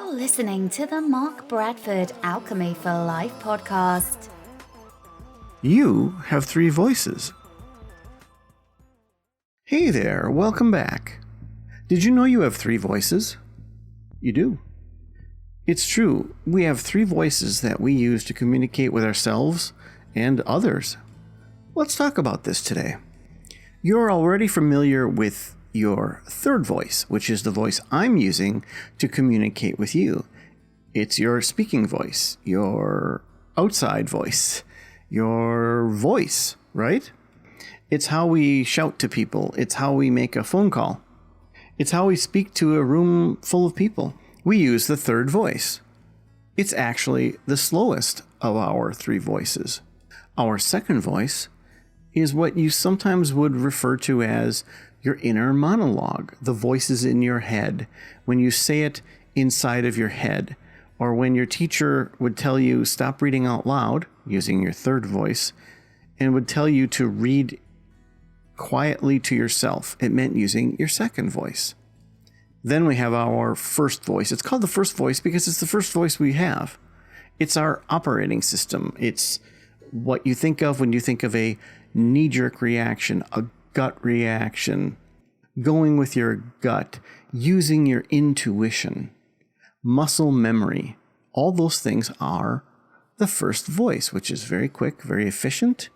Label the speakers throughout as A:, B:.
A: You're listening to the Mark Bradford Alchemy for Life podcast.
B: You have three voices. Hey there, welcome back. Did you know you have three voices? You do. It's true, we have three voices that we use to communicate with ourselves and others. Let's talk about this today. You're already familiar with your third voice, which is the voice I'm using to communicate with you. It's your speaking voice, your outside voice, your voice, right? It's how we shout to people. It's how we make a phone call. It's how we speak to a room full of people. We use the third voice. It's actually the slowest of our three voices. Our second voice is what you sometimes would refer to as your inner monologue, the voices in your head, when you say it inside of your head, or when your teacher would tell you stop reading out loud, using your third voice, and would tell you to read quietly to yourself. It meant using your second voice. Then we have our first voice. It's called the first voice because it's the first voice we have. It's our operating system. It's what you think of when you think of a knee-jerk reaction, a gut reaction, going with your gut, using your intuition, muscle memory. All those things are the first voice, which is very quick, very efficient,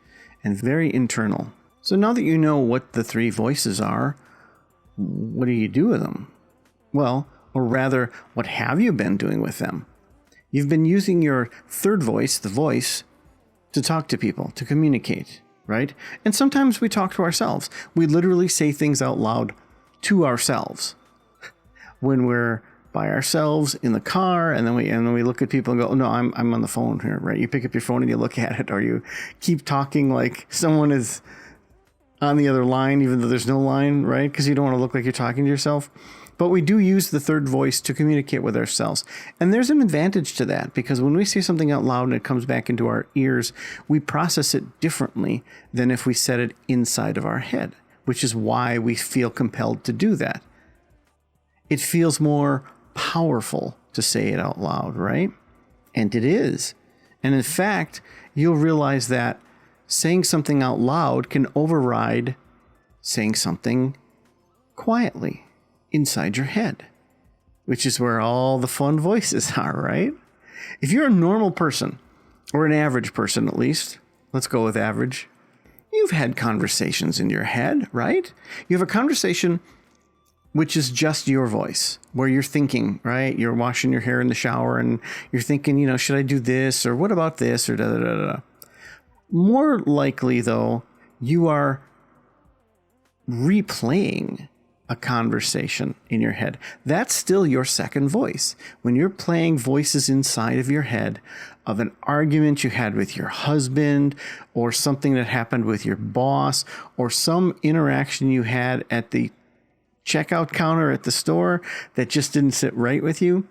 B: and very internal. So now that you know what the three voices are, what do you do with them? Well, or rather, what have you been doing with them? You've been using your third voice, the voice, to talk to people, to communicate, right? And sometimes we talk to ourselves. We literally say things out loud to ourselves when we're by ourselves in the car, and then we look at people and go, oh, no, I'm on the phone here, right? You pick up your phone and you look at it, or you keep talking like someone is on the other line, even though there's no line, right? Because you don't want to look like you're talking to yourself. But we do use the third voice to communicate with ourselves. And there's an advantage to that, because when we say something out loud and it comes back into our ears, we process it differently than if we said it inside of our head, which is why we feel compelled to do that. It feels more powerful to say it out loud, right? And it is. And in fact, you'll realize that saying something out loud can override saying something quietly inside your head, which is where all the fun voices are, right? If you're a normal person, or an average person at least, let's go with average, you've had conversations in your head, right? You have a conversation which is just your voice, where you're thinking, right? You're washing your hair in the shower and you're thinking, should I do this, or what about this, or da-da-da-da. More likely, though, you are replaying a conversation in your head. That's still your second voice. When you're playing voices inside of your head of an argument you had with your husband, or something that happened with your boss, or some interaction you had at the checkout counter at the store that just didn't sit right with you,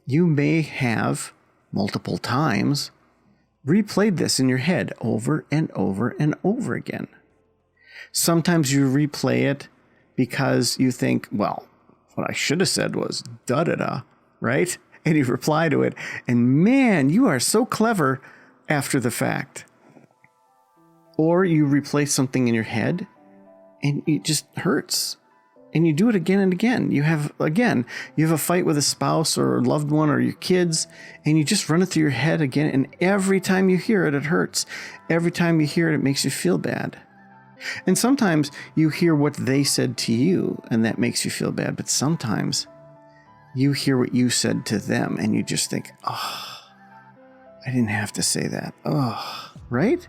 B: you may have multiple times replayed this in your head over and over and over again. Sometimes you replay it because you think, well, what I should have said was da-da-da, right? And you reply to it, and man, you are so clever after the fact. Or you replay something in your head, and it just hurts. And you do it again and again. You have a fight with a spouse or a loved one or your kids, and you just run it through your head again, and every time you hear it, it hurts. Every time you hear it, it makes you feel bad. And sometimes you hear what they said to you, and that makes you feel bad. But sometimes you hear what you said to them, and you just think, oh, I didn't have to say that. Oh, right?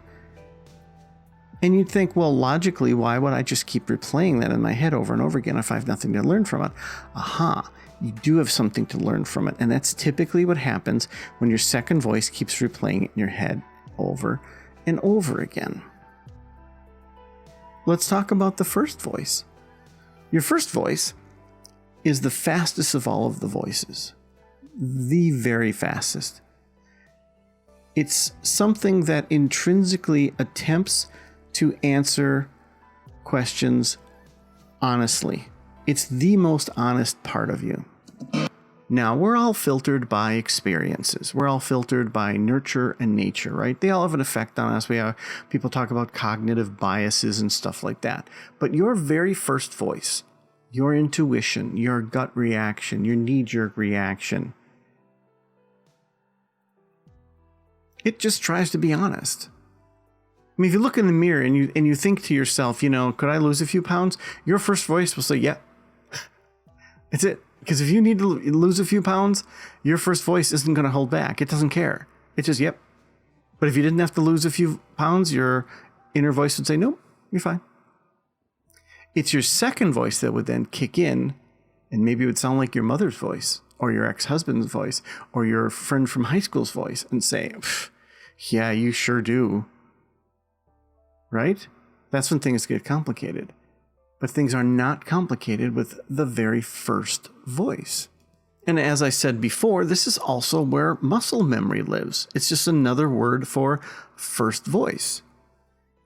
B: And you'd think, well, logically, why would I just keep replaying that in my head over and over again if I have nothing to learn from it? Aha, you do have something to learn from it. And that's typically what happens when your second voice keeps replaying it in your head over and over again. Let's talk about the first voice. Your first voice is the fastest of all of the voices. The very fastest. It's something that intrinsically attempts to answer questions honestly. It's the most honest part of you. Now, we're all filtered by experiences. We're all filtered by nurture and nature, right? They all have an effect on us. People talk about cognitive biases and stuff like that. But your very first voice, your intuition, your gut reaction, your knee-jerk reaction, it just tries to be honest. I mean, if you look in the mirror and you think to yourself, could I lose a few pounds? Your first voice will say, yeah. It's it. Because if you need to lose a few pounds, your first voice isn't going to hold back. It doesn't care. It's just, yep. But if you didn't have to lose a few pounds, your inner voice would say, nope, you're fine. It's your second voice that would then kick in, and maybe it would sound like your mother's voice, or your ex-husband's voice, or your friend from high school's voice, and say, yeah, you sure do. Right? That's when things get complicated. But things are not complicated with the very first voice. And as I said before, this is also where muscle memory lives. It's just another word for first voice.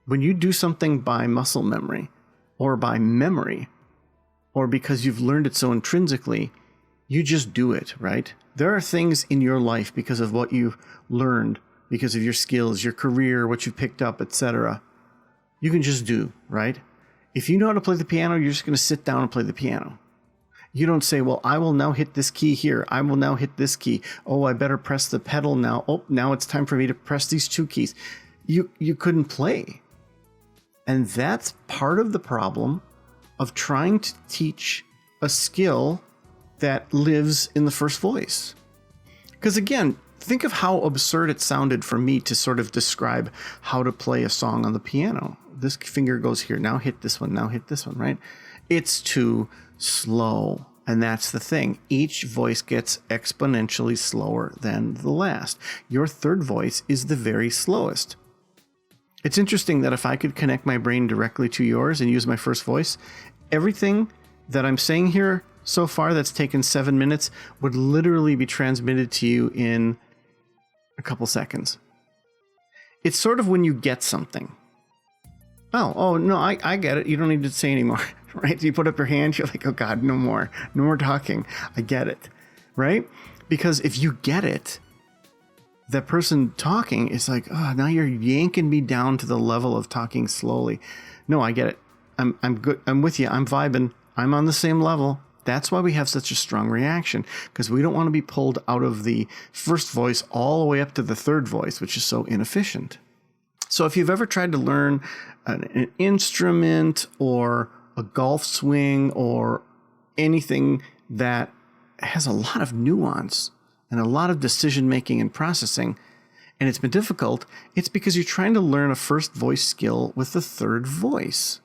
B: When you do something by muscle memory, or by memory, or because you've learned it so intrinsically, you just do it, right? There are things in your life because of what you've learned, because of your skills, your career, what you picked up, etc. You can just do, right? If you know how to play the piano, you're just going to sit down and play the piano. You don't say, well, I will now hit this key here. I will now hit this key. Oh, I better press the pedal now. Oh, now it's time for me to press these two keys. You couldn't play. And that's part of the problem of trying to teach a skill that lives in the first voice. Because again, think of how absurd it sounded for me to sort of describe how to play a song on the piano. This finger goes here, now hit this one, now hit this one, right? It's too slow. And that's the thing. Each voice gets exponentially slower than the last. Your third voice is the very slowest. It's interesting that if I could connect my brain directly to yours and use my first voice, everything that I'm saying here so far that's taken 7 minutes would literally be transmitted to you in a couple seconds. It's sort of when you get something. Oh, no, I get it. You don't need to say anymore, right? You put up your hand, you're like, oh God, no more talking. I get it, right? Because if you get it, that person talking is like, oh, now you're yanking me down to the level of talking slowly. No, I get it. I'm good. I'm with you. I'm vibing. I'm on the same level. That's why we have such a strong reaction, because we don't want to be pulled out of the first voice all the way up to the third voice, which is so inefficient. So if you've ever tried to learn an instrument or a golf swing or anything that has a lot of nuance and a lot of decision making and processing, and it's been difficult, it's because you're trying to learn a first voice skill with the third voice.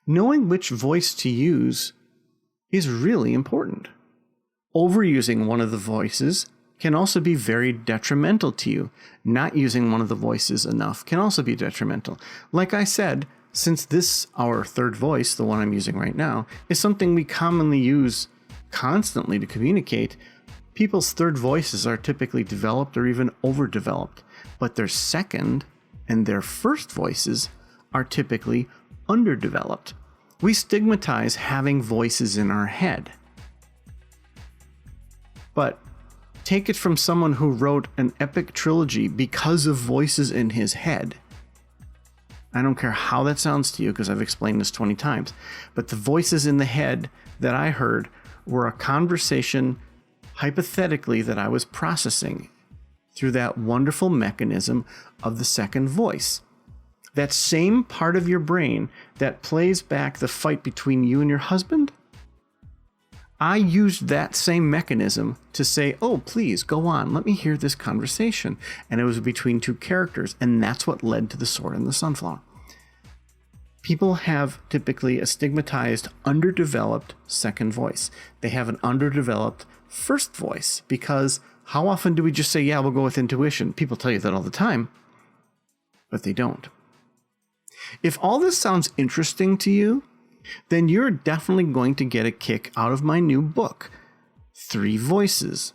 B: Knowing which voice to use is really important. Overusing one of the voices can also be very detrimental to you. Not using one of the voices enough can also be detrimental. Like I said, since this, our third voice, the one I'm using right now, is something we commonly use constantly to communicate, people's third voices are typically developed or even overdeveloped, but their second and their first voices are typically underdeveloped. We stigmatize having voices in our head. But take it from someone who wrote an epic trilogy because of voices in his head. I don't care how that sounds to you, because I've explained this 20 times, but the voices in the head that I heard were a conversation, hypothetically, that I was processing through that wonderful mechanism of the second voice. That same part of your brain that plays back the fight between you and your husband, I used that same mechanism to say, oh, please go on, let me hear this conversation. And it was between two characters, and that's what led to The Sword and the Sunflower. People have typically a stigmatized, underdeveloped second voice. They have an underdeveloped first voice, because how often do we just say, yeah, we'll go with intuition? People tell you that all the time, but they don't. If all this sounds interesting to you, then you're definitely going to get a kick out of my new book, 3 Voices.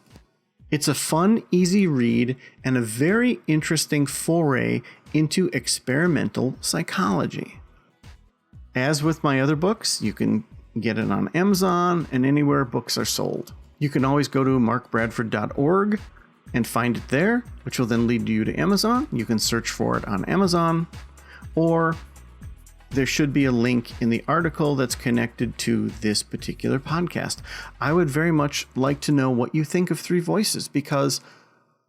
B: It's a fun, easy read and a very interesting foray into experimental psychology. As with my other books, you can get it on Amazon and anywhere books are sold. You can always go to markbradford.org and find it there, which will then lead you to Amazon. You can search for it on Amazon, or there should be a link in the article that's connected to this particular podcast. I would very much like to know what you think of Three Voices, because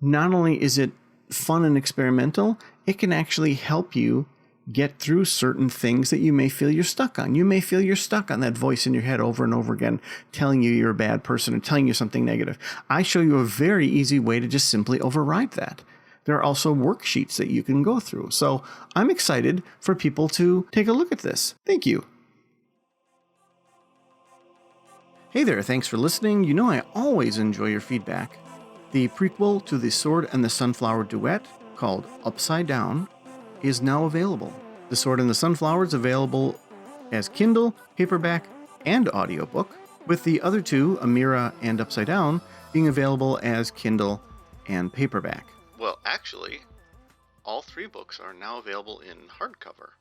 B: not only is it fun and experimental, it can actually help you get through certain things that you may feel you're stuck on. You may feel you're stuck on that voice in your head over and over again, telling you you're a bad person and telling you something negative. I show you a very easy way to just simply override that. There are also worksheets that you can go through. So I'm excited for people to take a look at this. Thank you. Hey there, thanks for listening. You know I always enjoy your feedback. The prequel to The Sword and the Sunflower duet, called Upside Down, is now available. The Sword and the Sunflower is available as Kindle, paperback, and audiobook, with the other two, Amira and Upside Down, being available as Kindle and paperback. Well, actually, all three books are now available in hardcover.